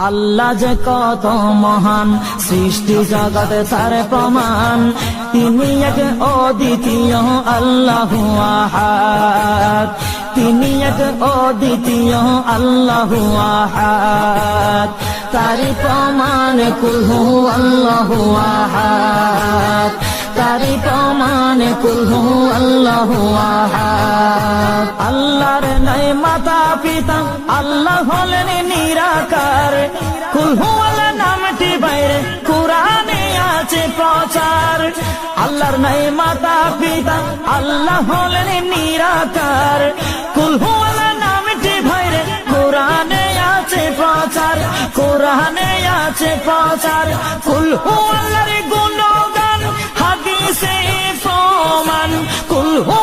আল্লাহ যে কত মহান, সৃষ্টি জগতে তার প্রমাণ। তিনি এক অদ্বিতীয় আল্লাহু আহাদ, তিনি এক অদ্বিতীয় আল্লাহু আহাদ। তারি প্রমাণ কুল হু আল্লাহু আহাদ, তারি প্রমাণ কুল হু আল্লাহু আহাদ। আল্লাহর নাই মাতা পিতা, আল্লাহ হলেন নিরাকার। কুল হু আল্লাহ নামটি বাইরে কুরআনে আছে প্রচার। আল্লাহর নাই মাতা পিতা, আল্লাহ হলেন নিরাকার। কুল হু আল্লাহ নামটি বাইরে কুরআনে আছে প্রচার, কুরআনে আছে প্রচার। কুল হু আল্লাহর গুণগান হাদিসে প্রমাণ, কুল হু